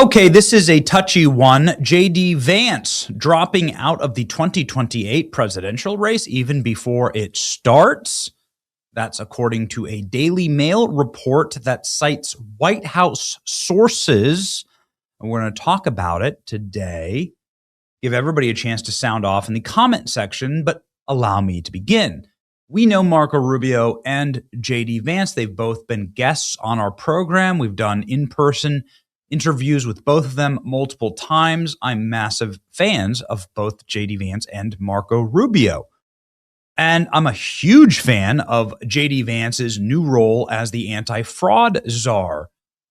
Okay, this is a touchy one. J.D. Vance dropping out of the 2028 presidential race even before it starts. That's according to a Daily Mail report that cites White House sources. And we're going to talk about it today. Give everybody a chance to sound off in the comment section, but allow me to begin. We know Marco Rubio and J.D. Vance. They've both been guests on our program. We've done in-person interviews with both of them multiple times. I'm massive fans of both J.D. Vance and Marco Rubio. And I'm a huge fan of J.D. Vance's new role as the anti-fraud czar.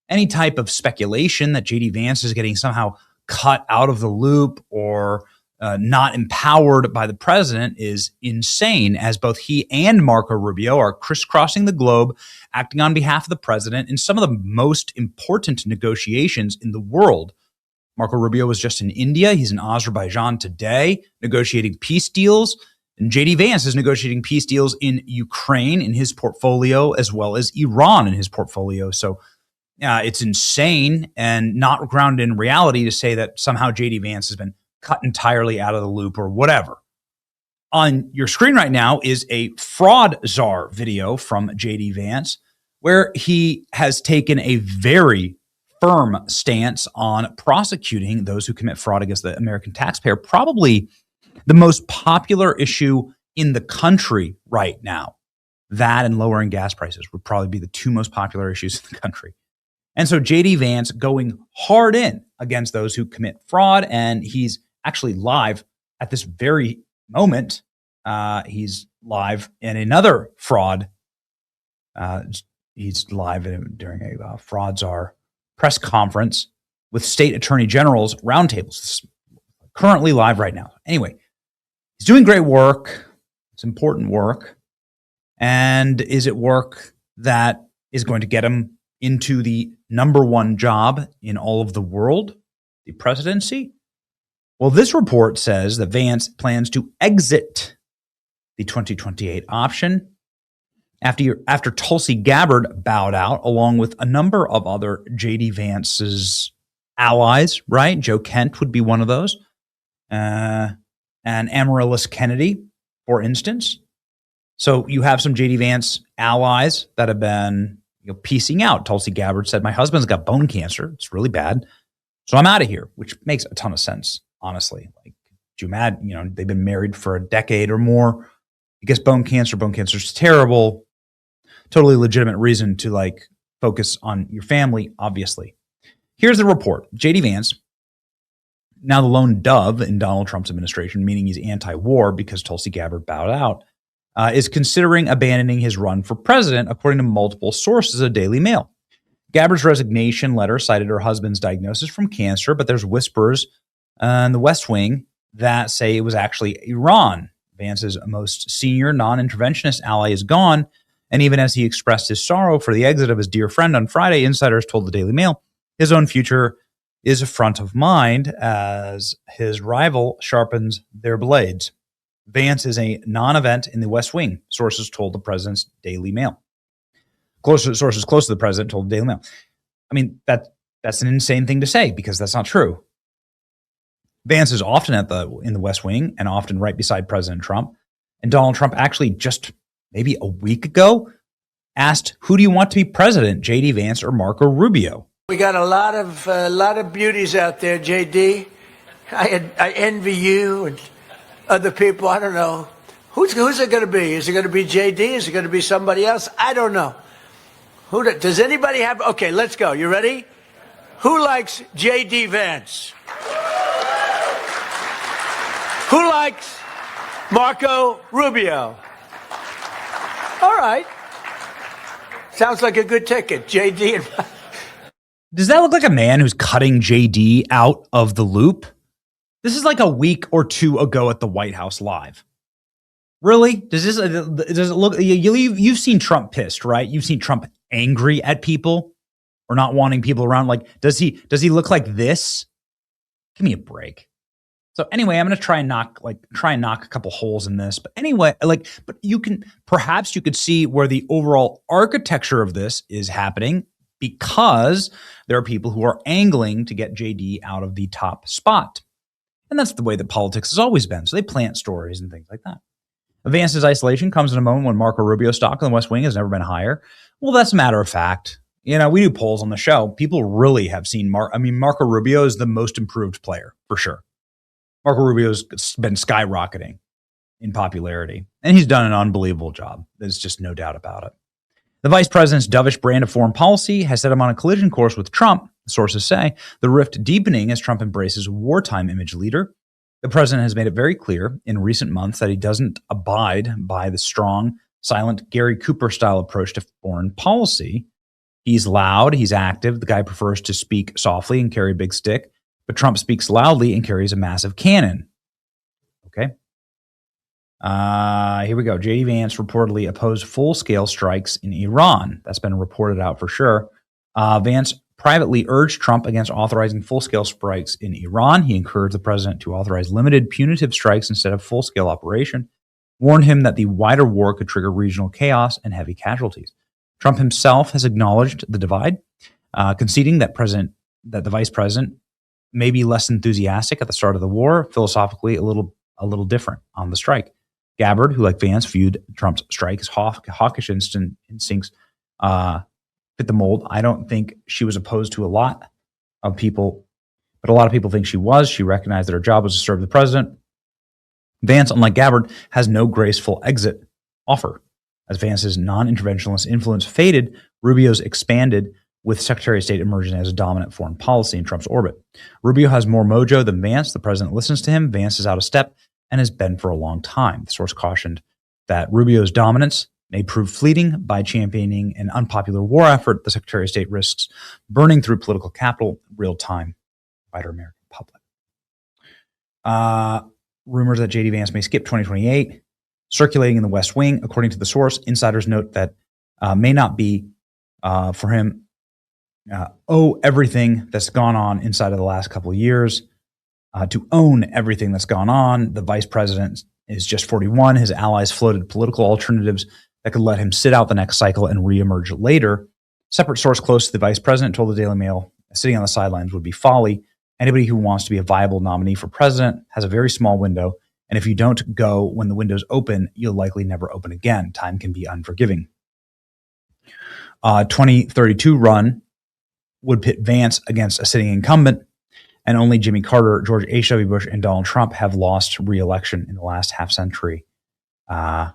Any type of speculation that J.D. Vance is getting somehow cut out of the loop or not empowered by the president is insane, as both he and Marco Rubio are crisscrossing the globe, acting on behalf of the president in some of the most important negotiations in the world. Marco Rubio was just in India. He's in Azerbaijan today, negotiating peace deals. And J.D. Vance is negotiating peace deals in Ukraine in his portfolio, as well as Iran in his portfolio. So it's insane and not grounded in reality to say that somehow J.D. Vance has been cut entirely out of the loop or whatever. On your screen right now is a fraud czar video from J.D. Vance, where he has taken a very firm stance on prosecuting those who commit fraud against the American taxpayer. Probably the most popular issue in the country right now. That and lowering gas prices would probably be the two most popular issues in the country. And so J.D. Vance going hard in against those who commit fraud, and he's actually live at this very moment. He's live in another fraud. He's live during a fraud czar press conference with state attorney generals roundtables. This is currently live right now. Anyway, he's doing great work. It's important work. And is it work that is going to get him into the number one job in all of the world, the presidency? Well, this report says that Vance plans to exit the 2028 option after Tulsi Gabbard bowed out, along with a number of other J.D. Vance's allies, right? Joe Kent would be one of those. And Amaryllis Kennedy, for instance. So you have some J.D. Vance allies that have been piecing out. Tulsi Gabbard said, "My husband's got bone cancer. It's really bad. So I'm out of here," which makes a ton of sense, honestly. Like, do you imagine, they've been married for a decade or more. I guess bone cancer is terrible. Totally legitimate reason to focus on your family, obviously. Here's the report. J.D. Vance, now the lone dove in Donald Trump's administration, meaning he's anti-war because Tulsi Gabbard bowed out, is considering abandoning his run for president, according to multiple sources of Daily Mail. Gabbard's resignation letter cited her husband's diagnosis from cancer, but there's whispers in the West Wing that say it was actually Iran. Vance's most senior non-interventionist ally is gone, and even as he expressed his sorrow for the exit of his dear friend on Friday, insiders told the Daily Mail his own future is front of mind as his rival sharpens their blades. Vance is a non-event in the West Wing, sources told the president's Daily Mail. Sources close to the president told the Daily Mail. I mean, that's an insane thing to say because that's not true. Vance is often in the West Wing and often right beside President Trump. And Donald Trump actually just maybe a week ago asked, "Who do you want to be president, J.D. Vance or Marco Rubio?" We got a lot of beauties out there, J.D. I envy you and other people. I don't know. Who's it going to be? Is it going to be J.D.? Is it going to be somebody else? I don't know. Does anybody have? Okay, let's go. You ready? Who likes J.D. Vance? Who likes Marco Rubio? All right. Sounds like a good ticket, J.D. and Does that look like a man who's cutting J.D. out of the loop? This is like a week or two ago at the White House Live. Really? Does it look? You've seen Trump pissed, right? You've seen Trump angry at people or not wanting people around. Like, does he look like this? Give me a break. So anyway, I'm going to try and knock a couple holes in this. But anyway, but you could see where the overall architecture of this is happening. because there are people who are angling to get JD out of the top spot. And that's the way that politics has always been. So they plant stories and things like that. Vance's isolation comes in a moment when Marco Rubio's stock in the West Wing has never been higher. Well, that's a matter of fact. We do polls on the show. People really have seen Marco Rubio is the most improved player for sure. Marco Rubio's been skyrocketing in popularity, and he's done an unbelievable job. There's just no doubt about it. The vice president's dovish brand of foreign policy has set him on a collision course with Trump, sources say, the rift deepening as Trump embraces wartime image leader. The president has made it very clear in recent months that he doesn't abide by the strong, silent Gary Cooper-style approach to foreign policy. He's loud, he's active. The guy prefers to speak softly and carry a big stick, but Trump speaks loudly and carries a massive cannon. Okay. Here we go. J.D. Vance reportedly opposed full-scale strikes in Iran. That's been reported out for sure. Vance privately urged Trump against authorizing full-scale strikes in Iran. He encouraged the president to authorize limited punitive strikes instead of full-scale operation, warned him that the wider war could trigger regional chaos and heavy casualties. Trump himself has acknowledged the divide, conceding that the vice president may be less enthusiastic at the start of the war, philosophically a little different on the strike. Gabbard, who like Vance viewed Trump's strike as hawkish instincts, fit the mold. I don't think she was opposed to a lot of people, but a lot of people think she was. She recognized that her job was to serve the president. Vance, unlike Gabbard, has no graceful exit offer. As Vance's non-interventionist influence faded, Rubio's expanded, with Secretary of State emerging as a dominant foreign policy in Trump's orbit. Rubio has more mojo than Vance. The president listens to him. Vance is out of step and has been for a long time. The source cautioned that Rubio's dominance may prove fleeting. By championing an unpopular war effort, the Secretary of State risks burning through political capital real time by the American public. Rumors that J.D. Vance may skip 2028 circulating in the West Wing. According to the source, insiders note that may not be for him everything that's gone on inside of the last couple of years. To own everything that's gone on, the vice president is just 41. His allies floated political alternatives that could let him sit out the next cycle and reemerge later. Separate source close to the vice president told the Daily Mail sitting on the sidelines would be folly. Anybody who wants to be a viable nominee for president has a very small window, and if you don't go when the window's open, you'll likely never open again. Time can be unforgiving. 2032 run would pit Vance against a sitting incumbent, and only Jimmy Carter, George H.W. Bush, and Donald Trump have lost re-election in the last half century. A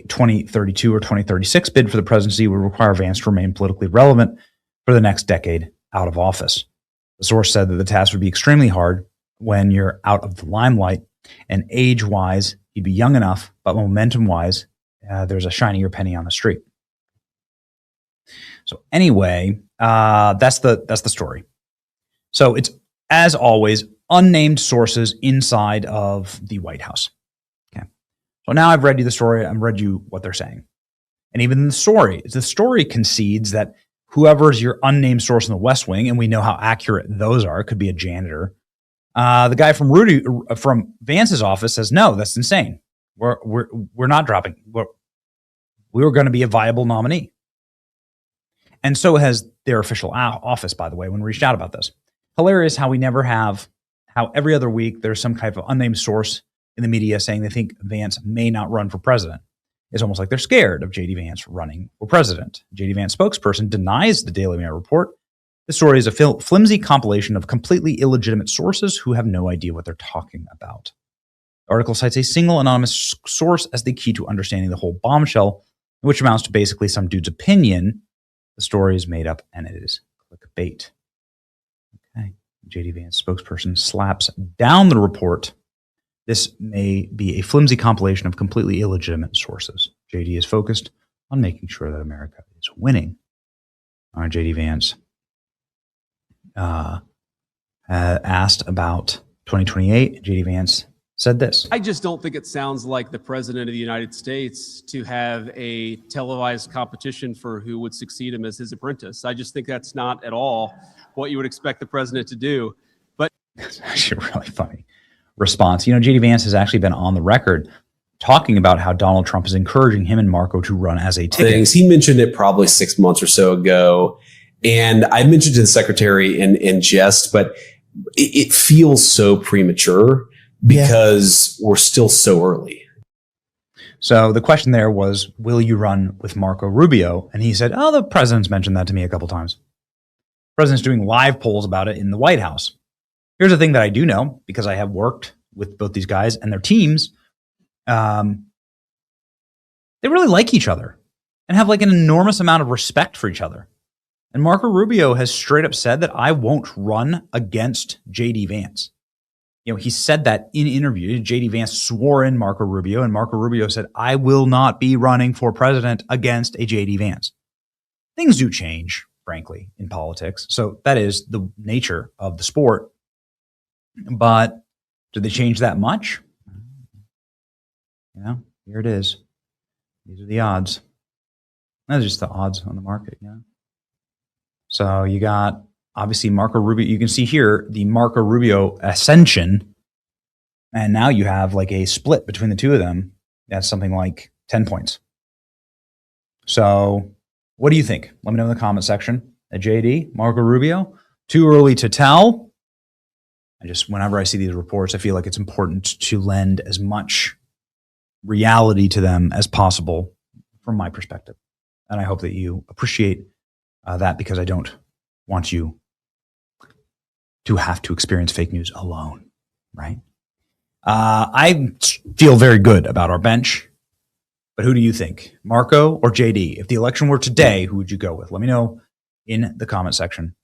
2032 or 2036 bid for the presidency would require Vance to remain politically relevant for the next decade out of office. The source said that the task would be extremely hard when you're out of the limelight, and age-wise, he'd be young enough, but momentum-wise, there's a shinier penny on the street. So anyway, that's the story. So it's, as always, unnamed sources inside of the White House. Okay. So now I've read you the story. I've read you what they're saying. And even the story concedes that whoever's your unnamed source in the West Wing, and we know how accurate those are, could be a janitor. The guy from Vance's office says, no, that's insane. We're not dropping. We're going to be a viable nominee. And so has their official office, by the way, when we reached out about this. Hilarious how how every other week there's some type of unnamed source in the media saying they think Vance may not run for president. It's almost like they're scared of J.D. Vance running for president. J.D. Vance spokesperson denies the Daily Mail report. The story is a flimsy compilation of completely illegitimate sources who have no idea what they're talking about. The article cites a single anonymous source as the key to understanding the whole bombshell, which amounts to basically some dude's opinion. The story is made up and it is clickbait. Okay. J.D. Vance spokesperson slaps down the report. This may be a flimsy compilation of completely illegitimate sources. J.D. is focused on making sure that America is winning. J.D. Vance asked about 2028. J.D. Vance said this. I just don't think it sounds like the president of the United States to have a televised competition for who would succeed him as his apprentice. I just think that's not at all what you would expect the president to do. But that's actually really funny response. J.D. Vance has actually been on the record talking about how Donald Trump is encouraging him and Marco to run as a ticket. Things. He mentioned it probably 6 months or so ago. And I mentioned to the secretary in jest, but it feels so premature because we're still so early. So the question there was, will you run with Marco Rubio? And he said, oh, the president's mentioned that to me a couple times. The president's doing live polls about it in the White House. Here's the thing that I do know, because I have worked with both these guys and their teams. They really like each other and have like an enormous amount of respect for each other. And Marco Rubio has straight up said that I won't run against JD Vance. You know, he said that in interviews. JD Vance swore in Marco Rubio, and Marco Rubio said, I will not be running for president against a JD Vance. Things do change, frankly, in politics. So that is the nature of the sport. But do they change that much? You know, here it is. These are the odds. That's just the odds on the market, yeah. So you got, obviously, Marco Rubio. You can see here the Marco Rubio ascension. And now you have like a split between the two of them. That's something like 10 points. So what do you think? Let me know in the comment section. JD, Marco Rubio, too early to tell. Whenever I see these reports, I feel like it's important to lend as much reality to them as possible from my perspective. And I hope that you appreciate that, because I don't want you to have to experience fake news alone, right? I feel very good about our bench, but who do you think, Marco or JD? If the election were today, who would you go with? Let me know in the comment section.